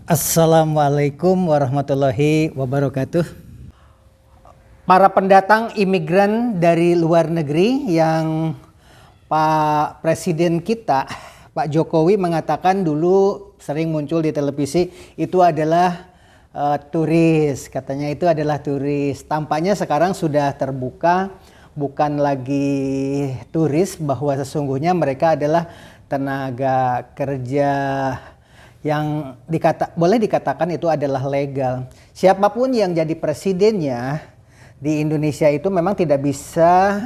Assalamualaikum warahmatullahi wabarakatuh. Para pendatang imigran dari luar negeri yang Pak Presiden kita, Pak Jokowi mengatakan dulu sering muncul di televisi itu adalah turis, katanya itu adalah turis. Tampaknya sekarang sudah terbuka, bukan lagi turis, bahwa sesungguhnya mereka adalah tenaga kerja yang boleh dikatakan itu adalah legal. Siapapun yang jadi presidennya di Indonesia itu memang tidak bisa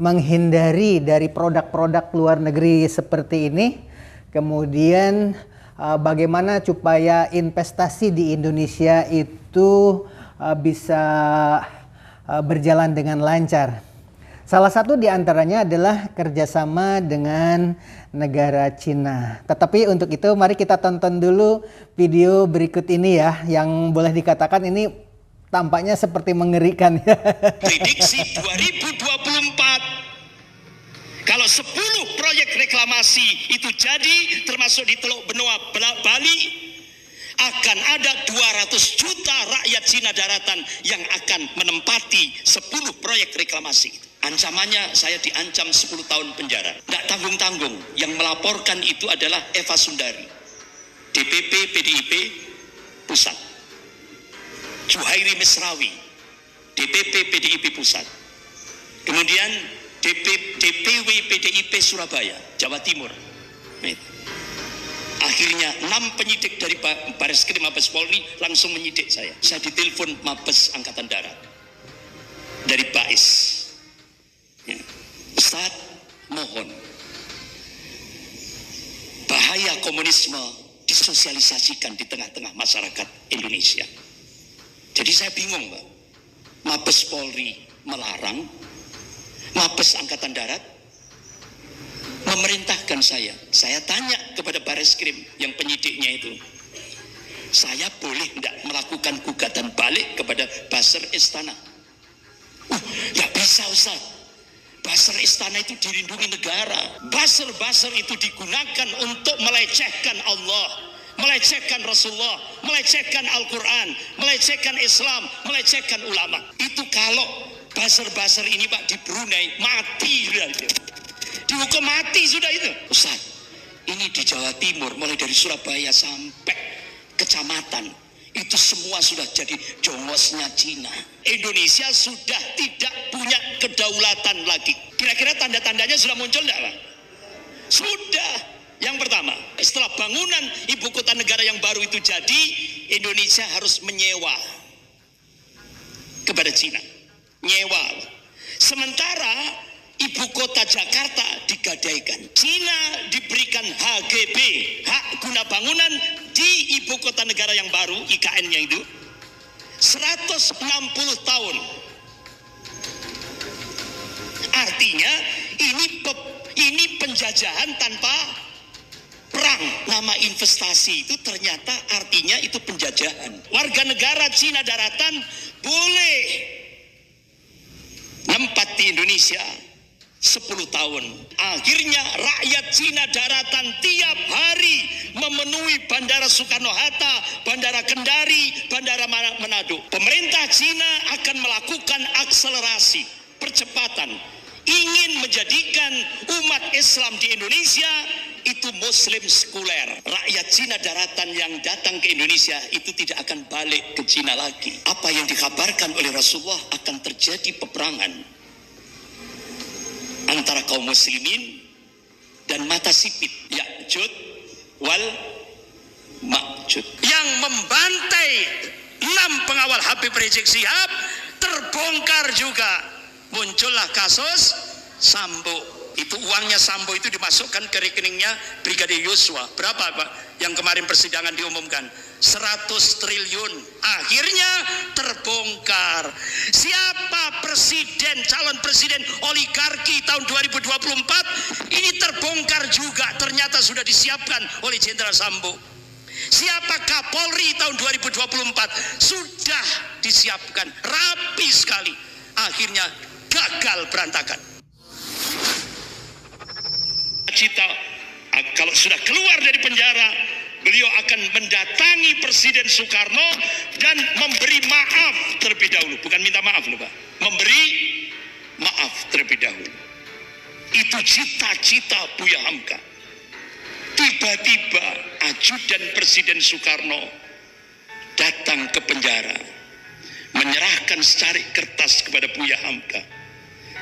menghindari dari produk-produk luar negeri seperti ini. Kemudian bagaimana supaya investasi di Indonesia itu bisa berjalan dengan lancar. Salah satu di antaranya adalah kerjasama dengan negara Cina. Tetapi untuk itu mari kita tonton dulu video berikut ini ya, yang boleh dikatakan ini tampaknya seperti mengerikan. Prediksi 2024, kalau 10 proyek reklamasi itu jadi, termasuk di Teluk Benoa Bali, akan ada 200 juta rakyat Cina daratan yang akan menempati 10 proyek reklamasi. Ancamannya saya diancam 10 tahun penjara. Tidak tanggung-tanggung. Yang melaporkan itu adalah Eva Sundari, DPP PDIP Pusat. Juhairi Misrawi, DPP PDIP Pusat. Kemudian DPW PDIP Surabaya, Jawa Timur. Akhirnya 6 penyidik dari Bareskrim Mabes Polri langsung menyidik saya. Saya ditelepon Mabes Angkatan Darat dari Bais. Ustaz, mohon bahaya komunisme disosialisasikan di tengah-tengah masyarakat Indonesia. Jadi saya bingung, Pak. Mabes Polri melarang, Mabes Angkatan Darat memerintahkan saya. Saya tanya kepada Bareskrim yang penyidiknya itu, saya boleh tidak melakukan gugatan balik kepada Buzzer Istana? Nggak bisa, Ustaz. Buzzer Istana itu dilindungi negara. Buzzer itu digunakan untuk melecehkan Allah, melecehkan Rasulullah, melecehkan Al-Quran, melecehkan Islam, melecehkan ulama. Itu kalau buzzer ini, Pak, di Brunei mati sudah itu. Dihukum mati sudah itu. Ustaz, ini di Jawa Timur mulai dari Surabaya sampai kecamatan itu semua sudah jadi jongosnya Cina. Indonesia sudah tidak punya kedaulatan lagi. Kira-kira tanda-tandanya sudah muncul enggak, Pak? Sudah. Yang pertama, setelah bangunan ibu kota negara yang baru itu jadi, Indonesia harus menyewa kepada Cina. Nyewa. Sementara ibu kota Jakarta digadaikan. Cina diberikan HGB, hak guna bangunan di ibu kota negara yang baru, IKN-nya itu 160 tahun. Artinya ini penjajahan tanpa perang. Nama investasi itu ternyata artinya itu penjajahan. Warga negara Cina daratan boleh nempat di Indonesia 10 tahun. Akhirnya rakyat Cina daratan tiap hari memenuhi Bandara Soekarno-Hatta, Bandara Kendari, Bandara Manado. Pemerintah Cina akan melakukan akselerasi, percepatan, ingin menjadikan umat Islam di Indonesia itu Muslim sekuler. Rakyat Cina daratan yang datang ke Indonesia itu tidak akan balik ke Cina lagi. Apa yang dikabarkan oleh Rasulullah akan terjadi peperangan antara kaum muslimin dan mata sipit, Ya'jud wal Ma'jud, yang membantai 6 pengawal Habib Rizik Syihab. Terbongkar juga, muncullah kasus Sambo. Itu uangnya Sambo itu dimasukkan ke rekeningnya Brigadir Yosua. Berapa, Pak? Yang kemarin persidangan diumumkan 100 triliun. Akhirnya terbongkar. Siapa calon presiden oligarki tahun 2024? Ini terbongkar juga. Ternyata sudah disiapkan oleh Jenderal Sambo. Siapa Kapolri tahun 2024? Sudah disiapkan rapi sekali. Akhirnya gagal, berantakan. Cita kalau sudah keluar dari penjara beliau akan mendatangi Presiden Soekarno dan memberi maaf terlebih dahulu. Bukan minta maaf loh Pak, memberi maaf terlebih dahulu. Itu cita-cita Buya Hamka. Tiba-tiba ajudan Presiden Soekarno datang ke penjara, menyerahkan secari kertas kepada Buya Hamka.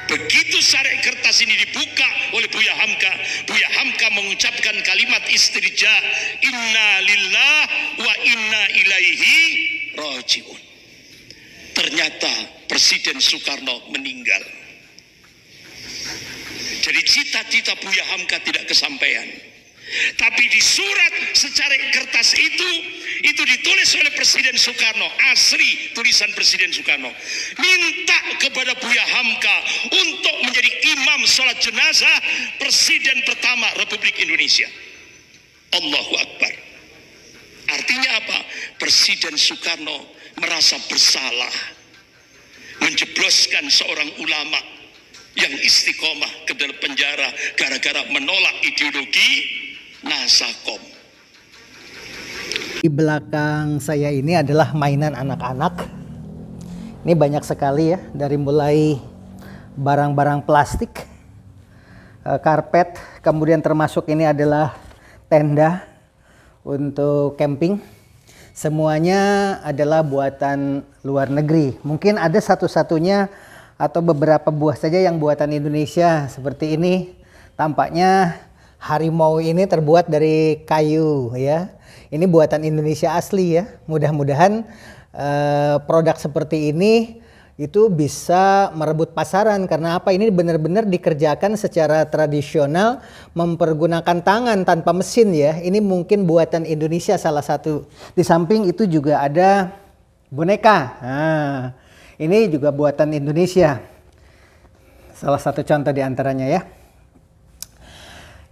Begitu secari kertas ini dibuka oleh Buya Hamka mengucapkan kalimat istirja, inna lillah wa inna ilaihi rajiun. Ternyata Presiden Soekarno meninggal. Jadi cita-cita Buya Hamka tidak kesampaian. Tapi di surat secari kertas itu ditulis oleh Presiden Soekarno, asli tulisan Presiden Soekarno, minta kepada Buya Hamka untuk menjadi imam sholat jenazah Presiden pertama Republik Indonesia. Allahu Akbar. Artinya apa? Presiden Soekarno merasa bersalah menjebloskan seorang ulama yang istiqomah ke dalam penjara gara-gara menolak ideologi Nasakom. Di belakang saya ini adalah mainan anak-anak. Ini banyak sekali ya, dari mulai barang-barang plastik, karpet, kemudian termasuk ini adalah tenda untuk camping. Semuanya adalah buatan luar negeri. Mungkin ada satu-satunya atau beberapa buah saja yang buatan Indonesia seperti ini. Tampaknya harimau ini terbuat dari kayu ya. Ini buatan Indonesia asli ya. Mudah-mudahan produk seperti ini itu bisa merebut pasaran. Karena apa? Ini benar-benar dikerjakan secara tradisional, mempergunakan tangan tanpa mesin ya. Ini mungkin buatan Indonesia salah satu. Di samping itu juga ada boneka. Nah, ini juga buatan Indonesia. Salah satu contoh di antaranya ya.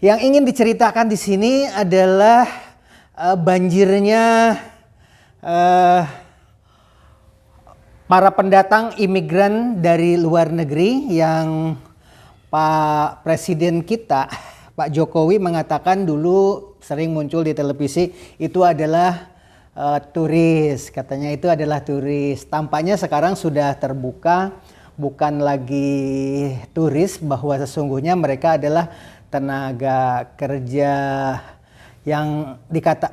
Yang ingin diceritakan di sini adalah banjirnya para pendatang imigran dari luar negeri yang Pak Presiden kita, Pak Jokowi mengatakan dulu sering muncul di televisi itu adalah turis, katanya itu adalah turis. Tampaknya sekarang sudah terbuka, bukan lagi turis, bahwa sesungguhnya mereka adalah tenaga kerja yang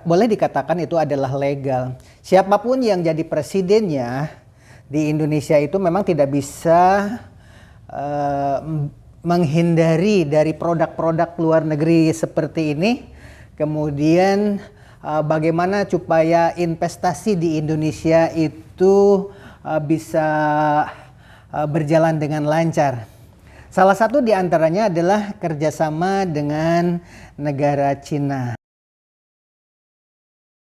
boleh dikatakan itu adalah legal. Siapapun yang jadi presidennya di Indonesia itu memang tidak bisa menghindari dari produk-produk luar negeri seperti ini. Kemudian bagaimana supaya investasi di Indonesia itu bisa berjalan dengan lancar. Salah satu di antaranya adalah kerjasama dengan negara Cina.